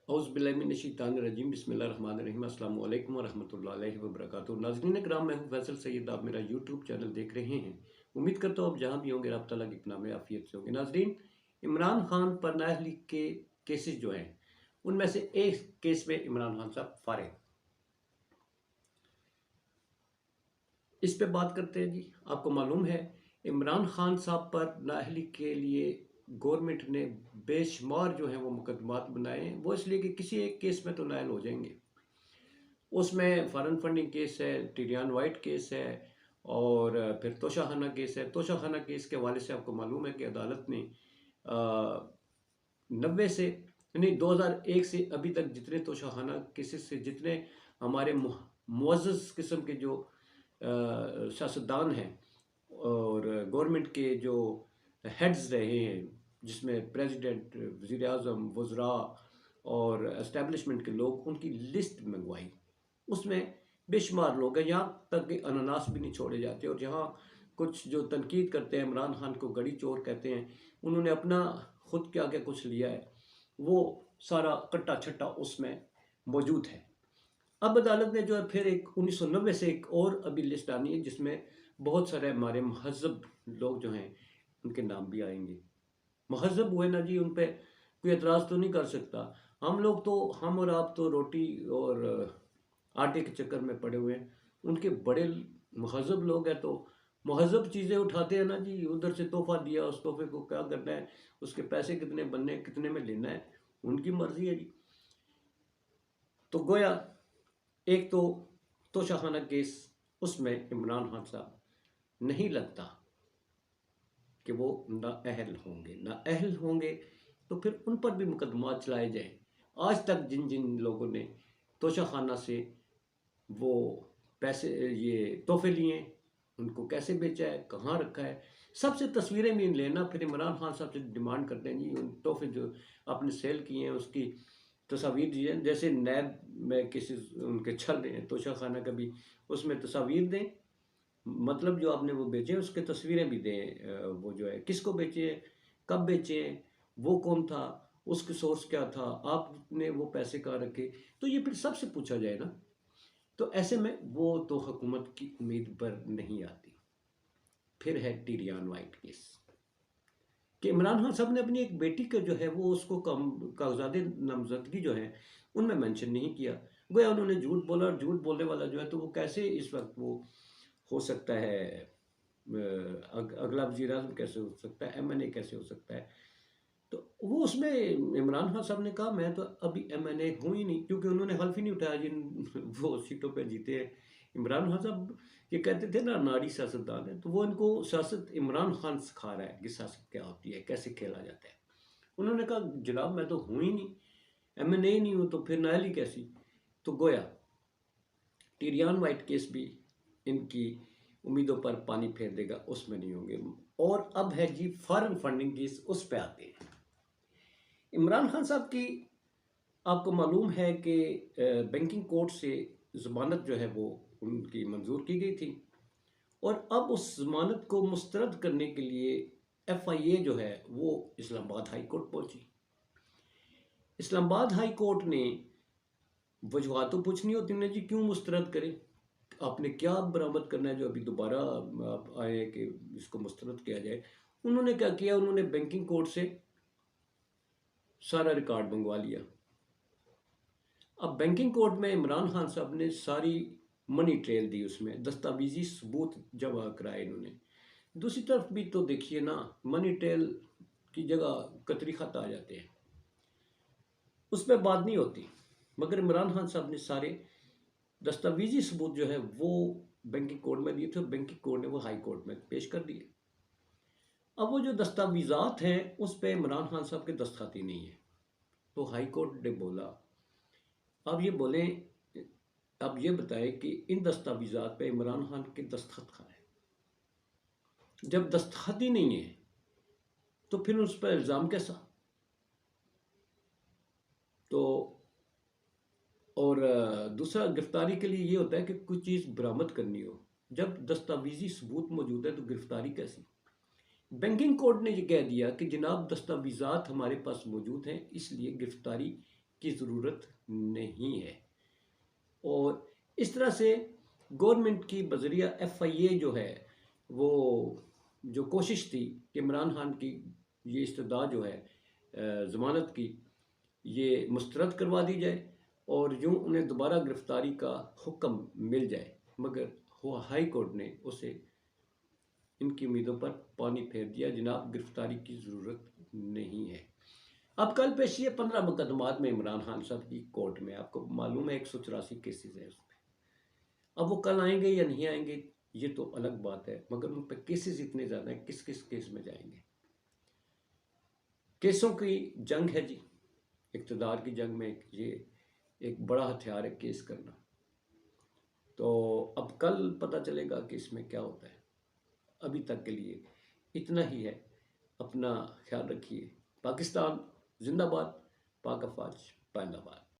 औज़ुबिल्लाहिमिनश्शैतानिर्रजीम बिस्मिल्लाहिर्रहमानिर्रहीम अस्सलामु अलैकुम वरहमतुल्लाहि वबरकातुहू। नाज़रीन किराम, मैं हूँ फैसल सैयद, आप मेरा यूट्यूब चैनल देख रहे हैं। उम्मीद करता हूँ आप जहाँ भी होंगे रब तआला की पनाह में आफियत से होंगे। नाज़रीन, इमरान खान पर नाअहली के केसेस जो हैं उनमें से एक केस में इमरान खान साहब फारिग। इस पे बात करते हैं जी। आपको मालूम है इमरान खान साहब पर नाअहली के लिए गवर्नमेंट ने बेशुमार जो है वो मुकदमात बनाए हैं। वो इसलिए कि किसी एक केस में तो नाअहल हो जाएंगे। उसमें फॉरेन फंडिंग केस है, टिडियान वाइट केस है और फिर तोशाखाना केस है। तोशाखाना केस के हवाले से आपको मालूम है कि अदालत ने 90 से नहीं 2001 से अभी तक जितने तोशाखाना केसेस से जितने हमारे मुअज़्ज़ज़ किस्म के जो सियासतदान हैं और गवर्नमेंट के जो हेड्स रहे हैं, जिसमें प्रेसिडेंट, वज़ीर आज़म, वज़रा और एस्टेब्लिशमेंट के लोग, उनकी लिस्ट मंगवाई। उसमें बेशुमार लोग हैं, यहाँ तक कि अनानास भी नहीं छोड़े जाते। और जहाँ कुछ जो तनकीद करते हैं इमरान खान को गड़ी चोर कहते हैं, उन्होंने अपना खुद क्या क्या कुछ लिया है वो सारा कट्टा छट्टा उसमें मौजूद है। अब अदालत ने जो है फिर एक 1990 से एक और अभी लिस्ट आनी है जिसमें बहुत सारे हमारे महज़ब लोग जो हैं उनके नाम भी आएंगे। महज़ब हुए ना जी, उन पर कोई एतराज़ तो नहीं कर सकता। हम लोग तो, हम और आप तो रोटी और आटे के चक्कर में पड़े हुए हैं। उनके बड़े महज़ब लोग हैं तो महज़ब चीज़ें उठाते हैं ना जी। उधर से तोहफा दिया, उस तोहफे को क्या करना है, उसके पैसे कितने बनने हैं, कितने में लेना है, उनकी मर्जी है जी। तो गोया एक तो तोशाखाना केस, उसमें इमरान खान साहब नहीं लगता कि वो नाअहल होंगे तो फिर उन पर भी मुकदमा चलाए जाएं। आज तक जिन जिन लोगों ने तोशाखाना से वो पैसे, ये तोहफे लिए, उनको कैसे बेचा है, कहाँ रखा है, सबसे तस्वीरें भी लेना। फिर इमरान खान साहब से डिमांड करते हैं जी उन तोहफे जो आपने सेल किए हैं उसकी तस्वीर दीजिए। जैसे नैब में किसी उनके छल रहे हैं तोशाखाना का भी, उसमें तस्वीर दें, मतलब जो आपने वो बेचे उसके तस्वीरें भी दें। वो जो है किसको बेचे, कब बेचे, वो कौन था, उसके सोर्स क्या था, आपने वो पैसे कहाँ रखे, तो ये फिर सबसे पूछा जाए ना। तो ऐसे में वो तो हुकूमत की उम्मीद पर नहीं आती। फिर है टिडियान वाइट केस कि इमरान खान साहब ने अपनी एक बेटी का जो है वो उसको कागजात नामजदगी जो है उनमें मेंशन नहीं किया। गोया उन्होंने झूठ बोला, और झूठ बोलने वाला जो है तो वो कैसे इस वक्त वो हो सकता है, अगला वज़ीर आज़म कैसे हो सकता है, MNA कैसे हो सकता है। तो वो उसमें इमरान खान साहब ने कहा मैं तो अभी MNA हूँ ही नहीं, क्योंकि उन्होंने हल्फ ही नहीं उठाया जिन वो सीटों पे जीते हैं। इमरान खान साहब ये कहते थे ना नारी सियासतदान है, तो वो इनको सियासत इमरान खान सिखा रहा है कि सियासत क्या होती है, कैसे खेला जाता है। उन्होंने कहा जनाब मैं तो हूँ ही नहीं, MNA ही नहीं हूँ, तो फिर नाअहली कैसी। तो गोया टिडियान वाइट केस भी इनकी उम्मीदों पर पानी फेर देगा, उसमें नहीं होंगे। और अब है जी फॉरेन फंडिंग केस, उस पर आते हैं। इमरान खान साहब की आपको मालूम है कि बैंकिंग कोर्ट से ज़मानत जो है वो उनकी मंजूर की गई थी, और अब उस ज़मानत को मुस्तरद करने के लिए FIA जो है वो इस्लामाबाद हाई कोर्ट पहुंची। इस्लामाबाद हाई कोर्ट ने वजूहात तो पूछनी होती है जी, क्यों मुस्तरद करें, आपने क्या बरामद करना है जो अभी दोबारा आप आए कि इसको मुस्तरद किया जाए। उन्होंने क्या किया, उन्होंने बैंकिंग कोर्ट से सारा रिकॉर्ड मंगवा लिया। अब बैंकिंग कोर्ट में इमरान खान साहब ने सारी मनी ट्रेल दी, उसमें दस्तावेजी सबूत जमा कराए इन्होंने। दूसरी तरफ भी तो देखिए ना, मनी ट्रेल की जगह कतरी खत आ जाते हैं, उस पर बात नहीं होती। मगर इमरान खान साहब ने सारे दस्तावेजी सबूत जो है वो बैंकिंग कोर्ट में दिए थे, और बैंकिंग कोर्ट ने वो हाई कोर्ट में पेश कर दिए। अब वो जो दस्तावेजात हैं उस पर इमरान खान साहब के दस्तखत ही नहीं है। तो हाई कोर्ट ने बोला अब ये बोलें, अब ये बताएं कि इन दस्तावेजात पे इमरान खान के दस्तखत कहाँ है। जब दस्तखत ही नहीं है तो फिर उस पर इल्ज़ाम कैसा। तो और दूसरा गिरफ्तारी के लिए ये होता है कि कुछ चीज़ बरामद करनी हो, जब दस्तावेजी सबूत मौजूद है तो गिरफ्तारी कैसी। बैंकिंग कोर्ट ने ये कह दिया कि जनाब दस्तावेजात हमारे पास मौजूद हैं, इसलिए गिरफ्तारी की ज़रूरत नहीं है। और इस तरह से गवर्नमेंट की बजरिया FIA जो है, वो जो कोशिश थी कि इमरान खान की ये इस्तदा जो है ज़मानत की, ये मुस्तरद करवा दी जाए और यूँ उन्हें दोबारा गिरफ़्तारी का हुक्म मिल जाए, मगर हाई कोर्ट ने उसे इनकी उम्मीदों पर पानी फेर दिया। जनाब, गिरफ़्तारी की ज़रूरत नहीं है। अब कल पेशी है 15 मुकदमात में इमरान खान साहब की कोर्ट में। आपको मालूम है 184 केसेस है उसमें। अब वो कल आएंगे या नहीं आएंगे ये तो अलग बात है, मगर उन पर केसेस इतने ज़्यादा हैं, किस किस केस में जाएंगे। केसों की जंग है जी, इक़्तिदार की जंग में ये एक बड़ा हथियार है केस करना। तो अब कल पता चलेगा कि इसमें क्या होता है। अभी तक के लिए इतना ही है। अपना ख्याल रखिए। पाकिस्तान जिंदाबाद, पाक अफवाज जिंदाबाद।